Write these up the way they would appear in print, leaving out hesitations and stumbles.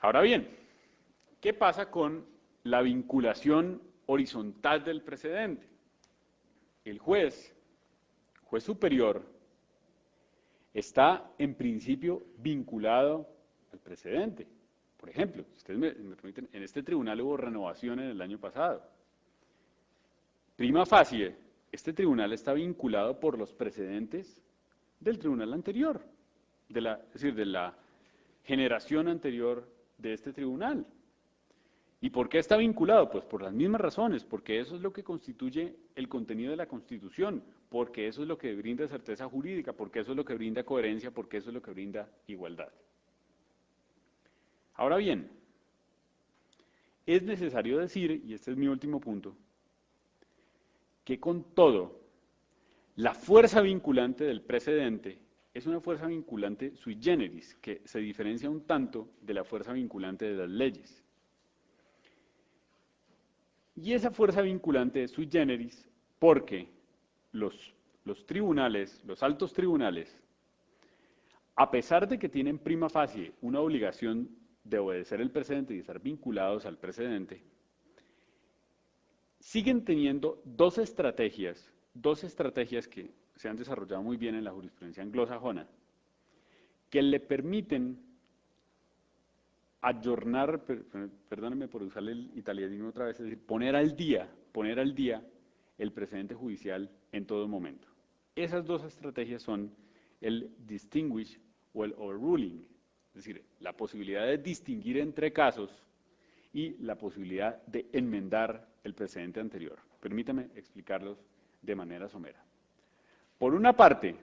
Ahora bien, ¿qué pasa con la vinculación horizontal del precedente? El juez superior, está en principio vinculado al precedente. Por ejemplo, si ustedes me permiten, en este tribunal hubo renovación en el año pasado. Prima facie, este tribunal está vinculado por los precedentes del tribunal anterior, es decir, de la generación anterior de este tribunal. ¿Y por qué está vinculado? Pues por las mismas razones, porque eso es lo que constituye el contenido de la Constitución, porque eso es lo que brinda certeza jurídica, porque eso es lo que brinda coherencia, porque eso es lo que brinda igualdad. Ahora bien, es necesario decir, y este es mi último punto, que con todo, la fuerza vinculante del precedente es una fuerza vinculante sui generis, que se diferencia un tanto de la fuerza vinculante de las leyes. Y esa fuerza vinculante es sui generis porque los tribunales, los altos tribunales, a pesar de que tienen prima facie una obligación de obedecer el precedente y estar vinculados al precedente, siguen teniendo dos estrategias que se han desarrollado muy bien en la jurisprudencia anglosajona, que le permiten ayornar, perdónenme por usar el italianismo otra vez, es decir, poner al día el precedente judicial en todo momento. Esas dos estrategias son el distinguish o el overruling, es decir, la posibilidad de distinguir entre casos y la posibilidad de enmendar el precedente anterior. Permítame explicarlos de manera somera. Por una parte,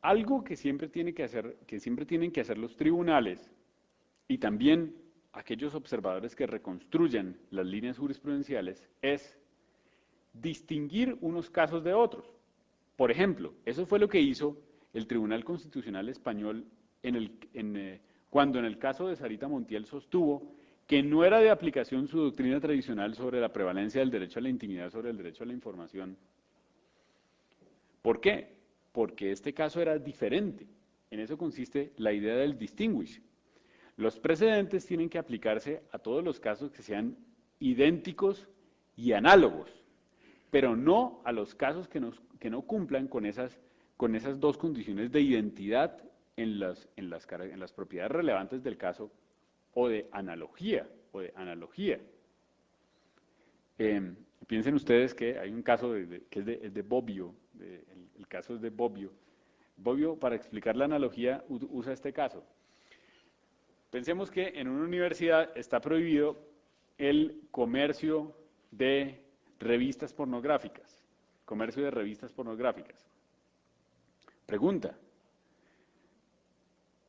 algo que siempre tienen que hacer los tribunales y también aquellos observadores que reconstruyan las líneas jurisprudenciales es distinguir unos casos de otros. Por ejemplo, eso fue lo que hizo el Tribunal Constitucional Español cuando en el caso de Sarita Montiel sostuvo que no era de aplicación su doctrina tradicional sobre la prevalencia del derecho a la intimidad sobre el derecho a la información. ¿Por qué? Porque este caso era diferente. En eso consiste la idea del distinguish. Los precedentes tienen que aplicarse a todos los casos que sean idénticos y análogos, pero no a los casos que no cumplan con esas dos condiciones de identidad en las propiedades relevantes del caso o de analogía. Piensen ustedes que hay un caso que es de Bobbio, el caso es de Bobbio. Bobbio, para explicar la analogía, usa este caso. Pensemos que en una universidad está prohibido el comercio de revistas pornográficas. Comercio de revistas pornográficas. Pregunta.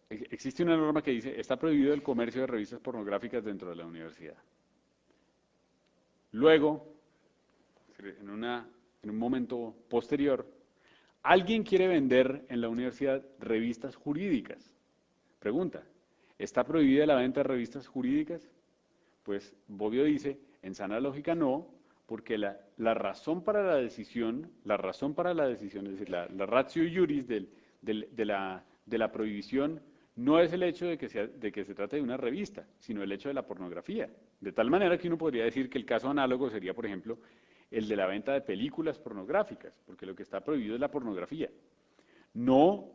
Existe una norma que dice, está prohibido el comercio de revistas pornográficas dentro de la universidad. Luego, en un momento posterior, alguien quiere vender en la universidad revistas jurídicas. Pregunta, ¿está prohibida la venta de revistas jurídicas? Pues Bobbio dice, en sana lógica no, porque la razón para la decisión, es decir, la ratio iuris de la prohibición no es el hecho de que se trate de una revista, sino el hecho de la pornografía. De tal manera que uno podría decir que el caso análogo sería, por ejemplo, el de la venta de películas pornográficas, porque lo que está prohibido es la pornografía. No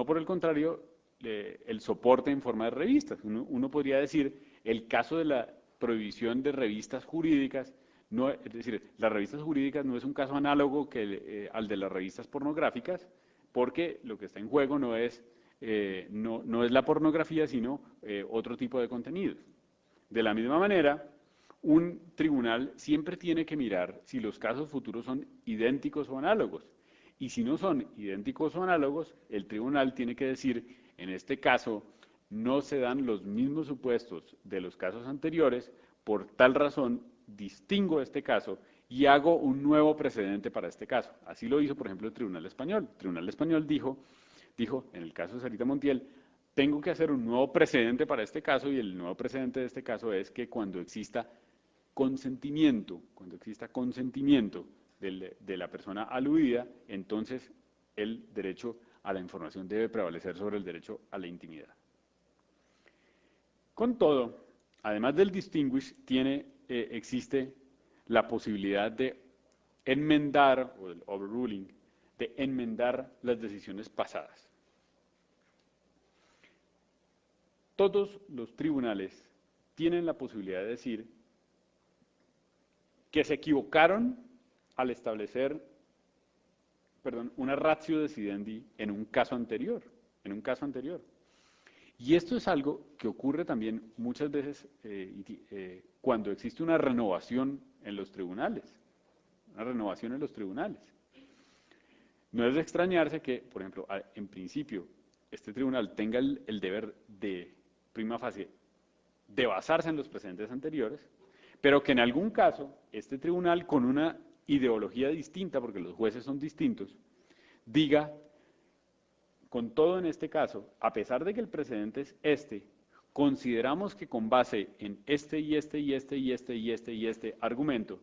por el contrario, el soporte en forma de revistas. Uno podría decir, el caso de la prohibición de revistas jurídicas, es decir, las revistas jurídicas no es un caso análogo al de las revistas pornográficas, porque lo que está en juego no es la pornografía, sino otro tipo de contenidos. De la misma manera, un tribunal siempre tiene que mirar si los casos futuros son idénticos o análogos. Y si no son idénticos o análogos, el tribunal tiene que decir, en este caso, no se dan los mismos supuestos de los casos anteriores, por tal razón distingo este caso y hago un nuevo precedente para este caso. Así lo hizo, por ejemplo, el Tribunal Español. El Tribunal Español dijo, en el caso de Sarita Montiel, tengo que hacer un nuevo precedente para este caso y el nuevo precedente de este caso es que cuando exista consentimiento de la persona aludida, entonces el derecho a la información debe prevalecer sobre el derecho a la intimidad. Con todo, además del distinguish, existe la posibilidad de enmendar, o el overruling, de enmendar las decisiones pasadas. Todos los tribunales tienen la posibilidad de decir que se equivocaron al establecer, una ratio decidendi en un caso anterior, Y esto es algo que ocurre también muchas veces cuando existe una renovación en los tribunales, No es de extrañarse que, por ejemplo, en principio, este tribunal tenga el deber de, prima facie, de basarse en los precedentes anteriores, pero que en algún caso este tribunal, con una ideología distinta, porque los jueces son distintos, diga, con todo en este caso, a pesar de que el precedente es este, consideramos que con base en este y este y este y este y este y este argumento,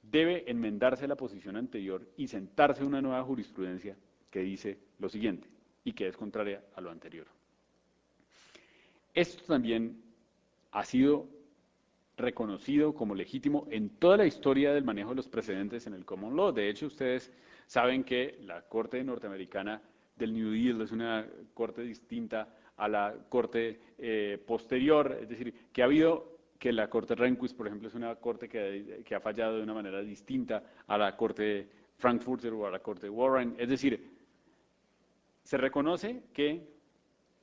debe enmendarse la posición anterior y sentarse una nueva jurisprudencia que dice lo siguiente y que es contraria a lo anterior. Esto también ha sido reconocido como legítimo en toda la historia del manejo de los precedentes en el common law. De hecho, ustedes saben que la Corte norteamericana del New Deal es una corte distinta a la corte posterior, es decir, que la Corte Rehnquist, por ejemplo, es una corte que ha fallado de una manera distinta a la Corte Frankfurter o a la Corte Warren. Es decir, se reconoce que,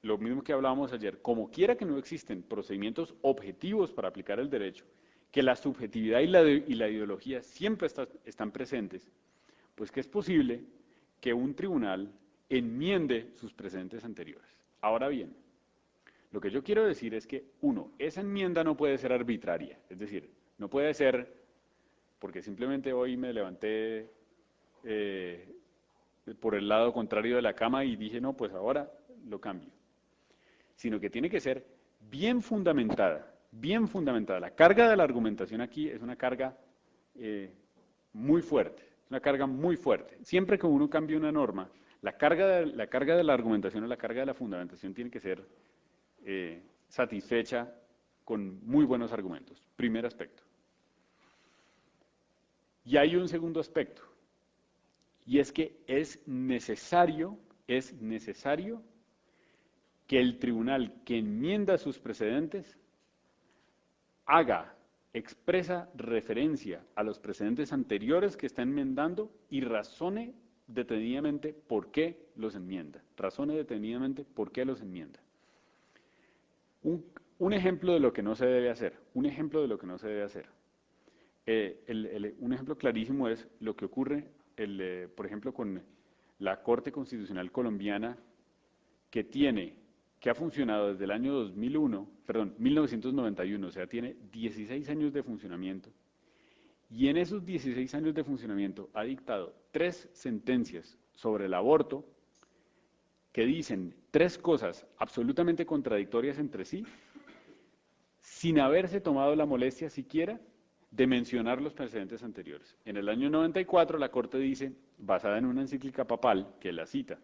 lo mismo que hablábamos ayer, como quiera que no existen procedimientos objetivos para aplicar el derecho, que la subjetividad y la ideología siempre están presentes, pues que es posible que un tribunal enmiende sus precedentes anteriores. Ahora bien, lo que yo quiero decir es que, esa enmienda no puede ser arbitraria, es decir, no puede ser porque simplemente hoy me levanté por el lado contrario de la cama y dije, no, pues ahora lo cambio, sino que tiene que ser bien fundamentada, bien fundamentada. La carga de la argumentación aquí es una carga muy fuerte, Siempre que uno cambie una norma, la carga de la argumentación o la carga de la fundamentación tiene que ser satisfecha con muy buenos argumentos. Primer aspecto. Y hay un segundo aspecto, y es que es necesario que el tribunal que enmienda sus precedentes haga expresa referencia a los precedentes anteriores que está enmendando y razone detenidamente por qué los enmienda. Un ejemplo de lo que no se debe hacer. Un ejemplo clarísimo es lo que ocurre, por ejemplo, con la Corte Constitucional Colombiana, que ha funcionado desde el año 1991, o sea, tiene 16 años de funcionamiento, y en esos 16 años de funcionamiento ha dictado 3 sentencias sobre el aborto que dicen 3 cosas absolutamente contradictorias entre sí, sin haberse tomado la molestia siquiera de mencionar los precedentes anteriores. En el año 94 la Corte dice, basada en una encíclica papal, que la cita,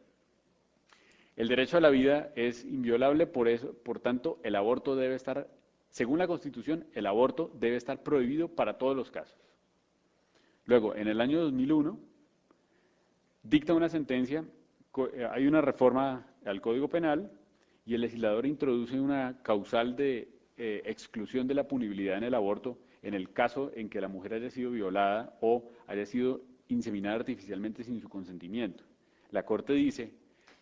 el derecho a la vida es inviolable, por tanto, el aborto debe estar, según la Constitución, el aborto debe estar prohibido para todos los casos. Luego, en el año 2001, dicta una sentencia, hay una reforma al Código Penal y el legislador introduce una causal de exclusión de la punibilidad en el aborto en el caso en que la mujer haya sido violada o haya sido inseminada artificialmente sin su consentimiento. La Corte dice,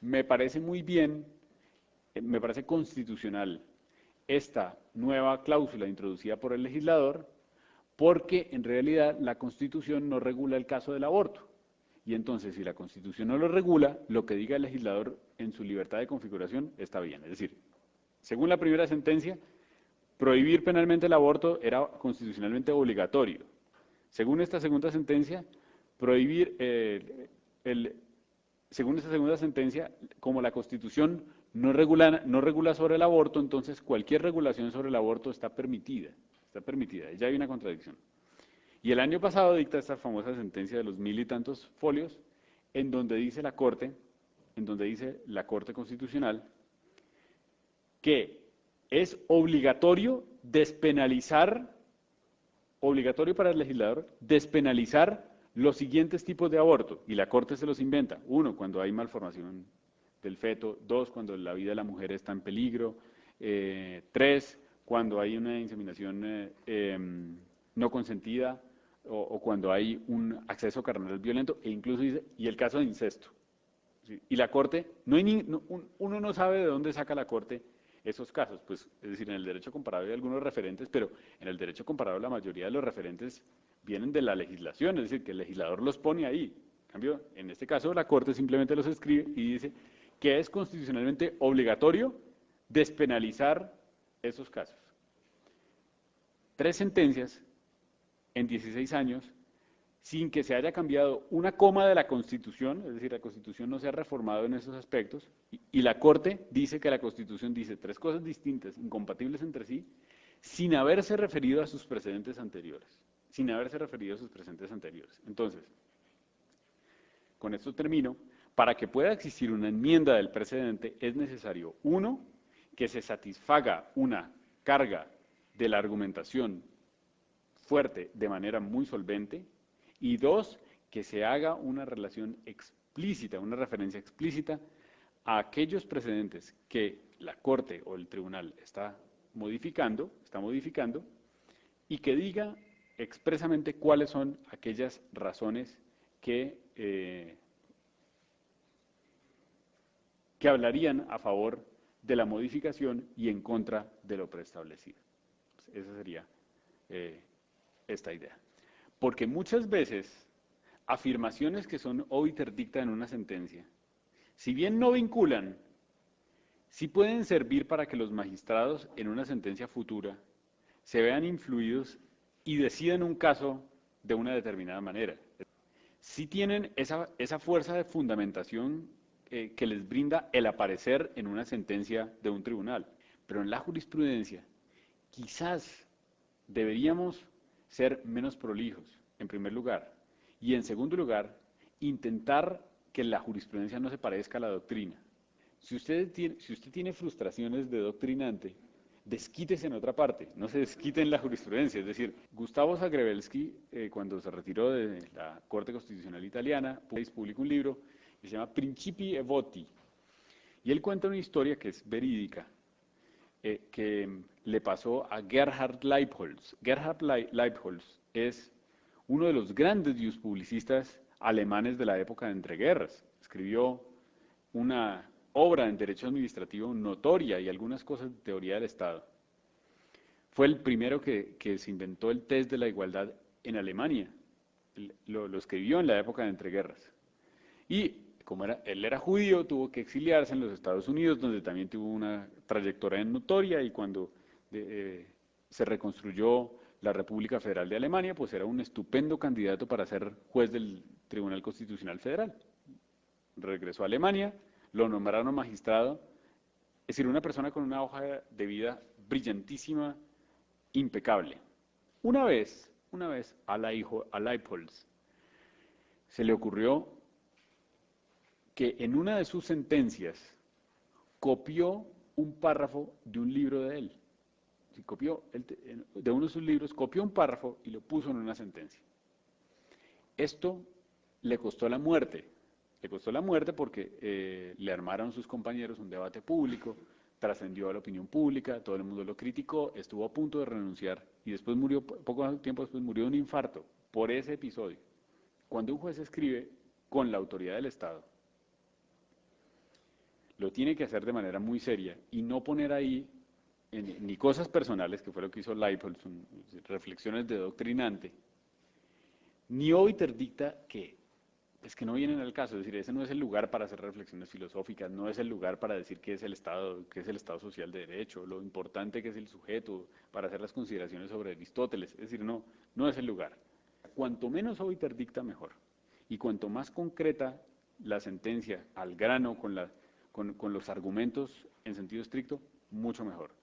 me parece muy bien, me parece constitucional esta nueva cláusula introducida por el legislador, porque en realidad la Constitución no regula el caso del aborto. Y entonces, si la Constitución no lo regula, lo que diga el legislador en su libertad de configuración está bien. Es decir, según la primera sentencia, prohibir penalmente el aborto era constitucionalmente obligatorio. Según esta segunda sentencia, según esta segunda sentencia, como la Constitución no regula sobre el aborto, entonces cualquier regulación sobre el aborto está permitida, ya hay una contradicción. Y el año pasado dicta esta famosa sentencia de los 1000 y tantos folios, en donde dice la Corte Constitucional, que es obligatorio para el legislador despenalizar los siguientes tipos de aborto, y la Corte se los inventa. Uno, cuando hay malformación del feto. Dos, cuando la vida de la mujer está en peligro. Tres, cuando hay una inseminación no consentida o cuando hay un acceso carnal violento, e incluso dice, y el caso de incesto. ¿Sí? Y la Corte, uno no sabe de dónde saca la Corte esos casos, pues es decir, en el derecho comparado hay algunos referentes, pero en el derecho comparado la mayoría de los referentes vienen de la legislación, es decir, que el legislador los pone ahí. En cambio, en este caso la Corte simplemente los escribe y dice que es constitucionalmente obligatorio despenalizar esos casos. 3 sentencias en 16 años sin que se haya cambiado una coma de la Constitución, es decir, la Constitución no se ha reformado en esos aspectos, y la Corte dice que la Constitución dice 3 cosas distintas, incompatibles entre sí, sin haberse referido a sus precedentes anteriores. Sin haberse referido a sus precedentes anteriores. Entonces, con esto termino. Para que pueda existir una enmienda del precedente es necesario, uno, que se satisfaga una carga de la argumentación fuerte de manera muy solvente, y dos, que se haga una relación explícita, una referencia explícita a aquellos precedentes que la Corte o el Tribunal está modificando, y que diga expresamente cuáles son aquellas razones que hablarían a favor de la modificación y en contra de lo preestablecido. Esa sería esta idea. Porque muchas veces afirmaciones que son obiter dicta en una sentencia, si bien no vinculan, sí pueden servir para que los magistrados en una sentencia futura se vean influidos y decidan un caso de una determinada manera. Sí tienen esa fuerza de fundamentación que les brinda el aparecer en una sentencia de un tribunal. Pero en la jurisprudencia, quizás deberíamos ser menos prolijos, en primer lugar, y en segundo lugar, intentar que la jurisprudencia no se parezca a la doctrina. Si usted tiene frustraciones de doctrinante, desquítese en otra parte, no se desquite en la jurisprudencia. Es decir, Gustavo Zagrebelsky, cuando se retiró de la Corte Constitucional Italiana, publicó un libro que se llama Principi e Voti, y él cuenta una historia que es verídica, que le pasó a Gerhard Leibholz. Gerhard Leibholz es uno de los grandes publicistas alemanes de la época de entreguerras. Escribió una obra en derecho administrativo notoria y algunas cosas de teoría del Estado. Fue el primero que se inventó el test de la igualdad en Alemania. Lo escribió en la época de entreguerras. Y como él era judío, tuvo que exiliarse en los Estados Unidos, donde también tuvo una trayectoria notoria, y cuando se reconstruyó la República Federal de Alemania, pues era un estupendo candidato para ser juez del Tribunal Constitucional Federal. Regresó a Alemania, lo nombraron magistrado, es decir, una persona con una hoja de vida brillantísima, impecable. Una vez a Leibholz se le ocurrió que en una de sus sentencias copió un párrafo de un libro de él. De uno de sus libros, copió un párrafo y lo puso en una sentencia. Esto le costó la muerte. Le costó la muerte porque le armaron sus compañeros un debate público, trascendió a la opinión pública, todo el mundo lo criticó, estuvo a punto de renunciar y después murió, poco tiempo después murió de un infarto por ese episodio. Cuando un juez escribe con la autoridad del Estado, lo tiene que hacer de manera muy seria y no poner ahí ni cosas personales, que fue lo que hizo Leibholz, reflexiones de doctrinante, ni obiter dicta que no vienen al caso. Es decir, ese no es el lugar para hacer reflexiones filosóficas, no es el lugar para decir qué es el Estado social de derecho, lo importante que es el sujeto, para hacer las consideraciones sobre Aristóteles. Es decir, no es el lugar. Cuanto menos obiter dicta, mejor. Y cuanto más concreta la sentencia, al grano, con los argumentos en sentido estricto, mucho mejor.